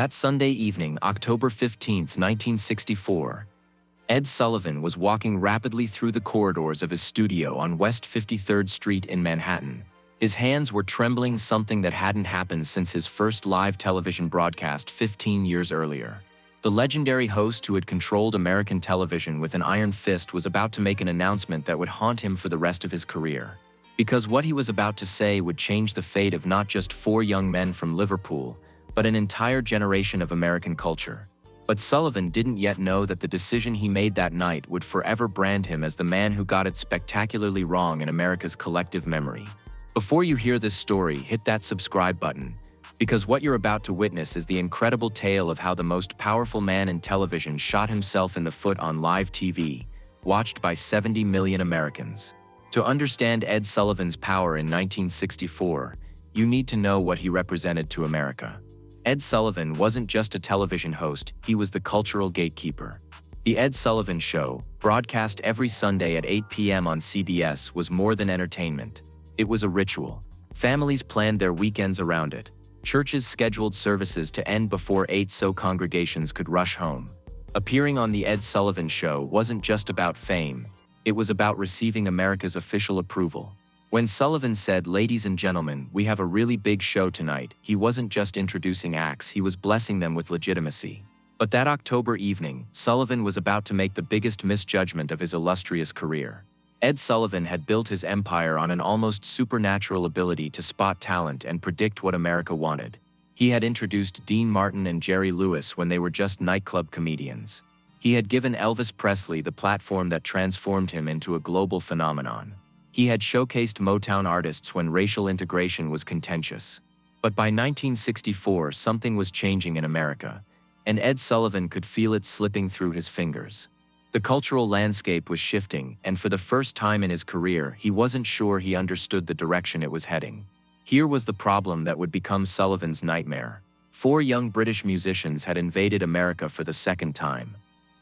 That Sunday evening, October 15, 1964, Ed Sullivan was walking rapidly through the corridors of his studio on West 53rd Street in Manhattan. His hands were trembling, something that hadn't happened since his first live television broadcast 15 years earlier. The legendary host who had controlled American television with an iron fist was about to make an announcement that would haunt him for the rest of his career. Because what he was about to say would change the fate of not just 4 young men from Liverpool, but an entire generation of American culture. But Sullivan didn't yet know that the decision he made that night would forever brand him as the man who got it spectacularly wrong in America's collective memory. Before you hear this story, hit that subscribe button, because what you're about to witness is the incredible tale of how the most powerful man in television shot himself in the foot on live TV, watched by 70 million Americans. To understand Ed Sullivan's power in 1964, you need to know what he represented to America. Ed Sullivan wasn't just a television host, he was the cultural gatekeeper. The Ed Sullivan Show, broadcast every Sunday at 8 p.m. on CBS, was more than entertainment. It was a ritual. Families planned their weekends around it. Churches scheduled services to end before 8 so congregations could rush home. Appearing on The Ed Sullivan Show wasn't just about fame, it was about receiving America's official approval. When Sullivan said, "Ladies and gentlemen, we have a really big show tonight," he wasn't just introducing acts, he was blessing them with legitimacy. But that October evening, Sullivan was about to make the biggest misjudgment of his illustrious career. Ed Sullivan had built his empire on an almost supernatural ability to spot talent and predict what America wanted. He had introduced Dean Martin and Jerry Lewis when they were just nightclub comedians. He had given Elvis Presley the platform that transformed him into a global phenomenon. He had showcased Motown artists when racial integration was contentious. But by 1964, something was changing in America, and Ed Sullivan could feel it slipping through his fingers. The cultural landscape was shifting, and for the first time in his career, he wasn't sure he understood the direction it was heading. Here was the problem that would become Sullivan's nightmare. 4 young British musicians had invaded America for the second time.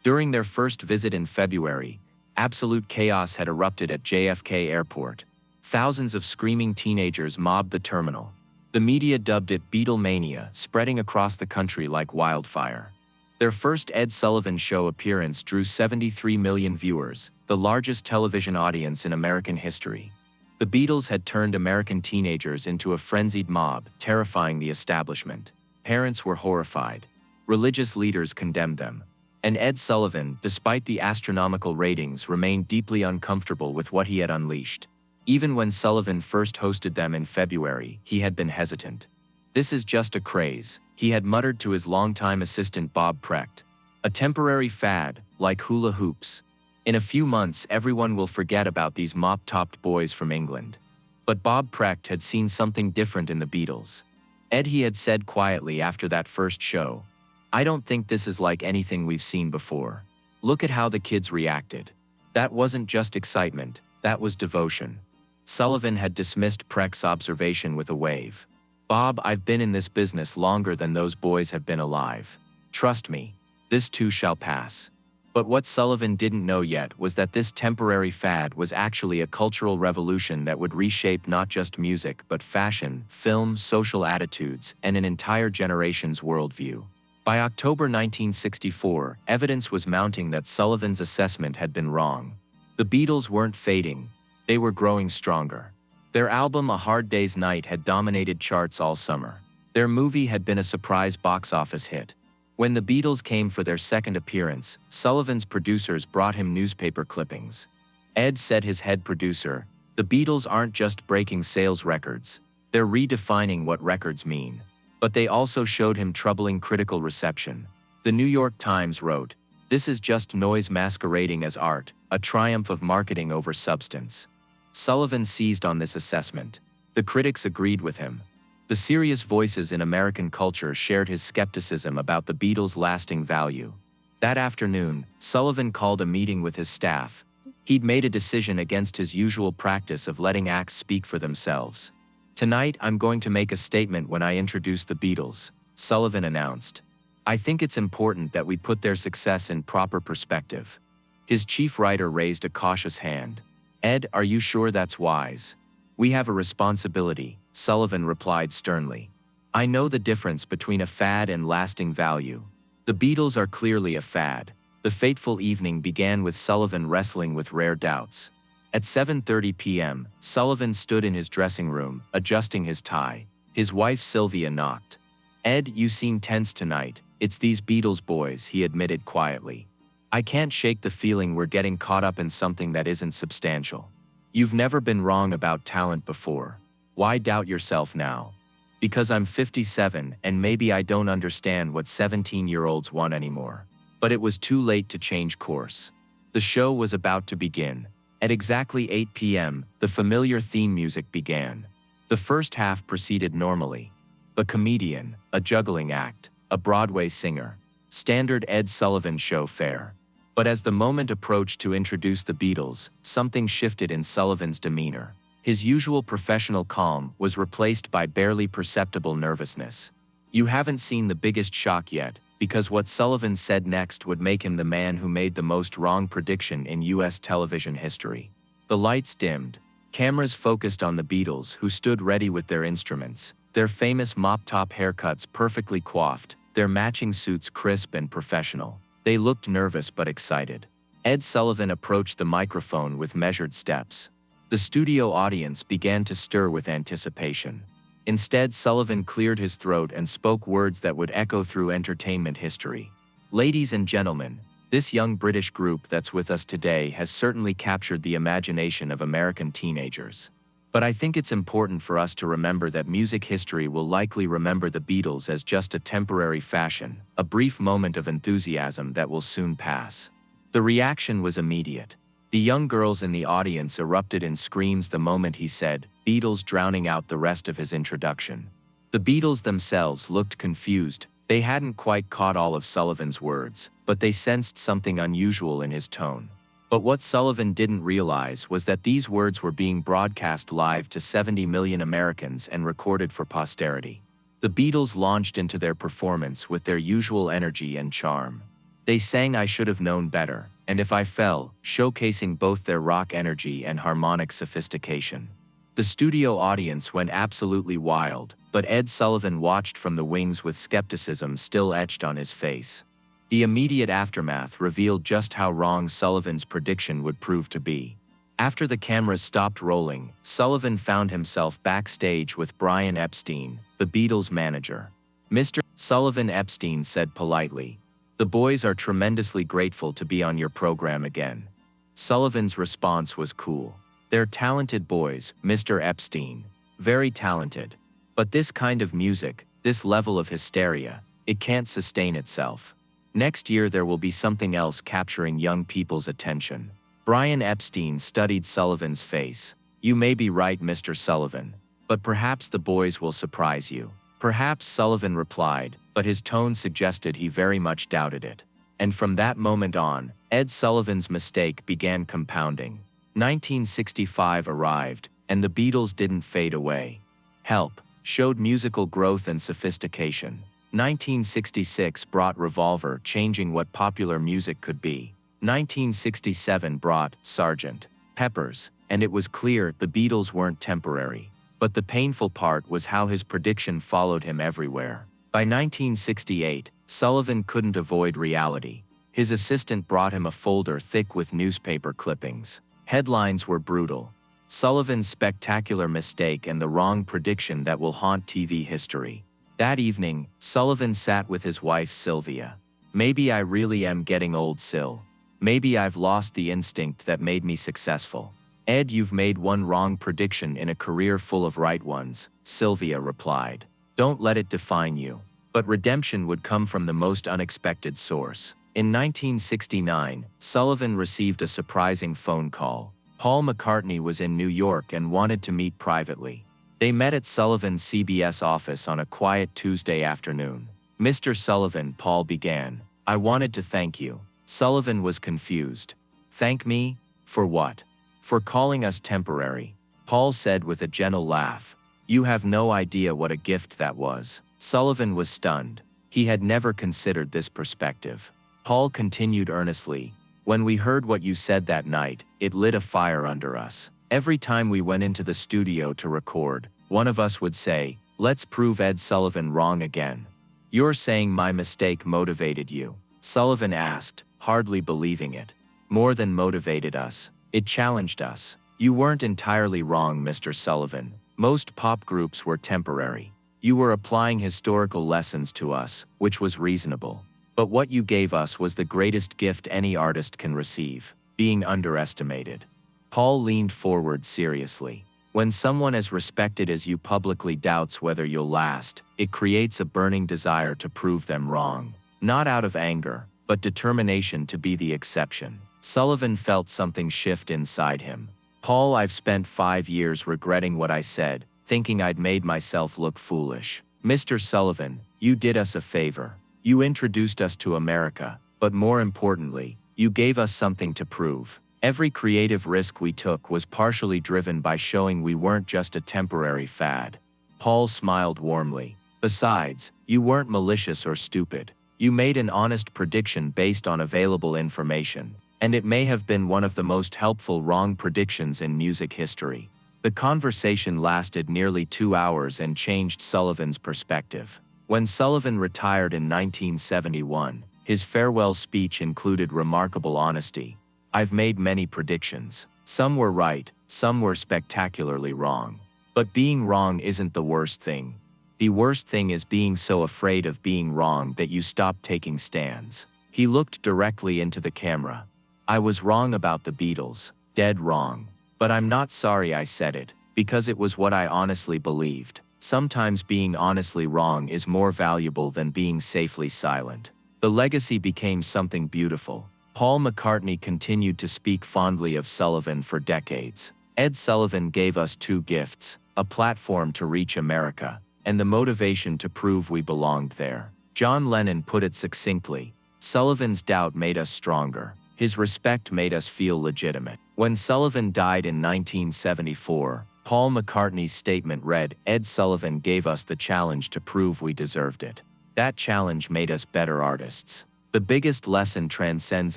During their first visit in February, absolute chaos had erupted at JFK Airport. Thousands of screaming teenagers mobbed the terminal. The media dubbed it Beatlemania, spreading across the country like wildfire. Their first Ed Sullivan Show appearance drew 73 million viewers, the largest television audience in American history. The Beatles had turned American teenagers into a frenzied mob, terrifying the establishment. Parents were horrified. Religious leaders condemned them. And Ed Sullivan, despite the astronomical ratings, remained deeply uncomfortable with what he had unleashed. Even when Sullivan first hosted them in February, he had been hesitant. "This is just a craze," he had muttered to his longtime assistant Bob Precht. "A temporary fad, like hula hoops. In a few months everyone will forget about these mop-topped boys from England." But Bob Precht had seen something different in the Beatles. Ed, he had said quietly after that first show, "I don't think this is like anything we've seen before. Look at how the kids reacted." That wasn't just excitement, that was devotion. Sullivan had dismissed Precht's observation with a wave. "Bob, I've been in this business longer than those boys have been alive. Trust me, this too shall pass." But what Sullivan didn't know yet was that this temporary fad was actually a cultural revolution that would reshape not just music but fashion, film, social attitudes, and an entire generation's worldview. By October 1964, evidence was mounting that Sullivan's assessment had been wrong. The Beatles weren't fading, they were growing stronger. Their album A Hard Day's Night had dominated charts all summer. Their movie had been a surprise box office hit. When the Beatles came for their second appearance, Sullivan's producers brought him newspaper clippings. Ed said, his head producer, "The Beatles aren't just breaking sales records, they're redefining what records mean." But they also showed him troubling critical reception. The New York Times wrote, "This is just noise masquerading as art, a triumph of marketing over substance." Sullivan seized on this assessment. The critics agreed with him. The serious voices in American culture shared his skepticism about the Beatles' lasting value. That afternoon, Sullivan called a meeting with his staff. He'd made a decision against his usual practice of letting acts speak for themselves. "Tonight, I'm going to make a statement when I introduce the Beatles," Sullivan announced. "I think it's important that we put their success in proper perspective." His chief writer raised a cautious hand. "Ed, are you sure that's wise?" "We have a responsibility," Sullivan replied sternly. I know the difference between a fad and lasting value. The Beatles are clearly a fad. The fateful evening began with Sullivan wrestling with rare doubts. At 7:30 p.m., Sullivan stood in his dressing room, adjusting his tie. His wife Sylvia knocked. "Ed, you seem tense tonight. It's these Beatles boys," he admitted quietly. "I can't shake the feeling we're getting caught up in something that isn't substantial." "You've never been wrong about talent before. Why doubt yourself now?" "Because I'm 57 and maybe I don't understand what 17-year-olds want anymore." But it was too late to change course. The show was about to begin. At exactly 8 p.m., the familiar theme music began. The first half proceeded normally. A comedian, a juggling act, a Broadway singer. Standard Ed Sullivan show fare. But as the moment approached to introduce the Beatles, something shifted in Sullivan's demeanor. His usual professional calm was replaced by barely perceptible nervousness. You haven't seen the biggest shock yet, because what Sullivan said next would make him the man who made the most wrong prediction in U.S. television history. The lights dimmed. Cameras focused on the Beatles, who stood ready with their instruments, their famous mop-top haircuts perfectly coiffed, their matching suits crisp and professional. They looked nervous but excited. Ed Sullivan approached the microphone with measured steps. The studio audience began to stir with anticipation. Instead, Sullivan cleared his throat and spoke words that would echo through entertainment history. "Ladies and gentlemen, this young British group that's with us today has certainly captured the imagination of American teenagers. But I think it's important for us to remember that music history will likely remember the Beatles as just a temporary fashion, a brief moment of enthusiasm that will soon pass." The reaction was immediate. The young girls in the audience erupted in screams the moment he said Beatles, drowning out the rest of his introduction. The Beatles themselves looked confused. They hadn't quite caught all of Sullivan's words, but they sensed something unusual in his tone. But what Sullivan didn't realize was that these words were being broadcast live to 70 million Americans and recorded for posterity. The Beatles launched into their performance with their usual energy and charm. They sang "I Should Have Known Better" and "If I Fell," showcasing both their rock energy and harmonic sophistication. The studio audience went absolutely wild, but Ed Sullivan watched from the wings with skepticism still etched on his face. The immediate aftermath revealed just how wrong Sullivan's prediction would prove to be. After the cameras stopped rolling, Sullivan found himself backstage with Brian Epstein, the Beatles' manager. "Mr. Sullivan," Epstein said politely, "the boys are tremendously grateful to be on your program again." Sullivan's response was cool. "They're talented boys, Mr. Epstein. Very talented. But this kind of music, this level of hysteria, it can't sustain itself. Next year there will be something else capturing young people's attention." Brian Epstein studied Sullivan's face. "You may be right, Mr. Sullivan. But perhaps the boys will surprise you." "Perhaps," Sullivan replied, but his tone suggested he very much doubted it. And from that moment on, Ed Sullivan's mistake began compounding. 1965 arrived, and the Beatles didn't fade away. Help! Showed musical growth and sophistication. 1966 brought Revolver, changing what popular music could be. 1967 brought Sgt. Pepper's, and it was clear the Beatles weren't temporary. But the painful part was how his prediction followed him everywhere. By 1968, Sullivan couldn't avoid reality. His assistant brought him a folder thick with newspaper clippings. Headlines were brutal. Sullivan's spectacular mistake and the wrong prediction that will haunt TV history. That evening, Sullivan sat with his wife Sylvia. "Maybe I really am getting old, Sil. Maybe I've lost the instinct that made me successful." "Ed, you've made one wrong prediction in a career full of right ones," Sylvia replied. "Don't let it define you." But redemption would come from the most unexpected source. In 1969, Sullivan received a surprising phone call. Paul McCartney was in New York and wanted to meet privately. They met at Sullivan's CBS office on a quiet Tuesday afternoon. "Mr. Sullivan," Paul began, "I wanted to thank you." Sullivan was confused. "Thank me? For what?" "For calling us temporary," Paul said with a gentle laugh. "You have no idea what a gift that was." Sullivan was stunned. He had never considered this perspective. Paul continued earnestly, "When we heard what you said that night, it lit a fire under us. Every time we went into the studio to record, one of us would say, Let's prove Ed Sullivan wrong again. You're saying my mistake motivated you? Sullivan asked, hardly believing it. More than motivated us. It challenged us. You weren't entirely wrong, Mr. Sullivan. Most pop groups were temporary. You were applying historical lessons to us, which was reasonable. But what you gave us was the greatest gift any artist can receive: being underestimated. Paul leaned forward seriously. When someone as respected as you publicly doubts whether you'll last, it creates a burning desire to prove them wrong. Not out of anger, but determination to be the exception. Sullivan felt something shift inside him. Paul, I've spent 5 years regretting what I said, thinking I'd made myself look foolish. Mr. Sullivan, you did us a favor. You introduced us to America, but more importantly, you gave us something to prove. Every creative risk we took was partially driven by showing we weren't just a temporary fad. Paul smiled warmly. Besides, you weren't malicious or stupid. You made an honest prediction based on available information, and it may have been one of the most helpful wrong predictions in music history. The conversation lasted nearly 2 hours and changed Sullivan's perspective. When Sullivan retired in 1971, his farewell speech included remarkable honesty. I've made many predictions. Some were right, some were spectacularly wrong. But being wrong isn't the worst thing. The worst thing is being so afraid of being wrong that you stop taking stands. He looked directly into the camera. I was wrong about the Beatles, dead wrong. But I'm not sorry I said it, because it was what I honestly believed. Sometimes being honestly wrong is more valuable than being safely silent. The legacy became something beautiful. Paul McCartney continued to speak fondly of Sullivan for decades. Ed Sullivan gave us 2 gifts: a platform to reach America, and the motivation to prove we belonged there. John Lennon put it succinctly: Sullivan's doubt made us stronger. His respect made us feel legitimate. When Sullivan died in 1974, Paul McCartney's statement read, Ed Sullivan gave us the challenge to prove we deserved it. That challenge made us better artists. The biggest lesson transcends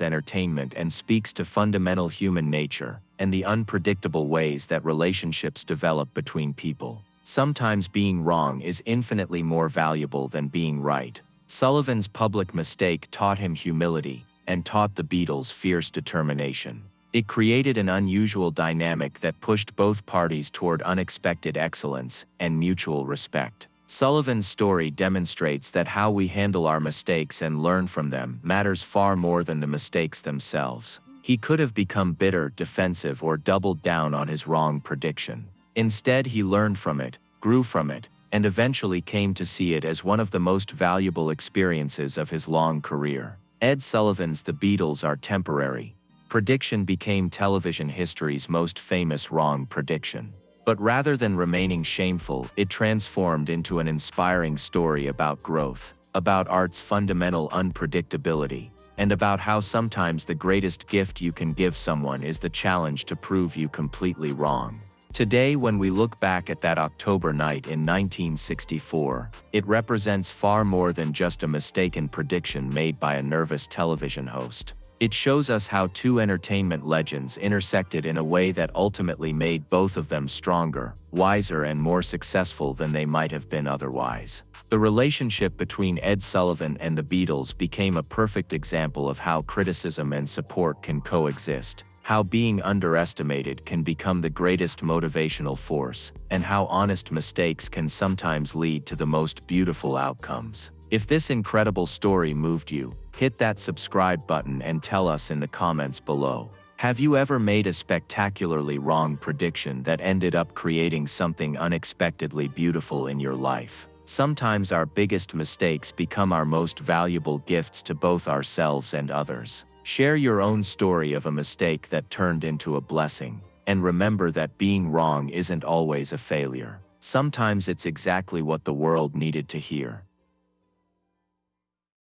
entertainment and speaks to fundamental human nature and the unpredictable ways that relationships develop between people. Sometimes being wrong is infinitely more valuable than being right. Sullivan's public mistake taught him humility and taught the Beatles fierce determination. It created an unusual dynamic that pushed both parties toward unexpected excellence and mutual respect. Sullivan's story demonstrates that how we handle our mistakes and learn from them matters far more than the mistakes themselves. He could have become bitter, defensive, or doubled down on his wrong prediction. Instead, he learned from it, grew from it, and eventually came to see it as one of the most valuable experiences of his long career. Ed Sullivan's The Beatles are temporary. Prediction became television history's most famous wrong prediction. But rather than remaining shameful, it transformed into an inspiring story about growth, about art's fundamental unpredictability, and about how sometimes the greatest gift you can give someone is the challenge to prove you completely wrong. Today, when we look back at that October night in 1964, it represents far more than just a mistaken prediction made by a nervous television host. It shows us how 2 entertainment legends intersected in a way that ultimately made both of them stronger, wiser, and more successful than they might have been otherwise. The relationship between Ed Sullivan and the Beatles became a perfect example of how criticism and support can coexist, how being underestimated can become the greatest motivational force, and how honest mistakes can sometimes lead to the most beautiful outcomes. If this incredible story moved you, hit that subscribe button and tell us in the comments below. Have you ever made a spectacularly wrong prediction that ended up creating something unexpectedly beautiful in your life? Sometimes our biggest mistakes become our most valuable gifts to both ourselves and others. Share your own story of a mistake that turned into a blessing, and remember that being wrong isn't always a failure. Sometimes it's exactly what the world needed to hear.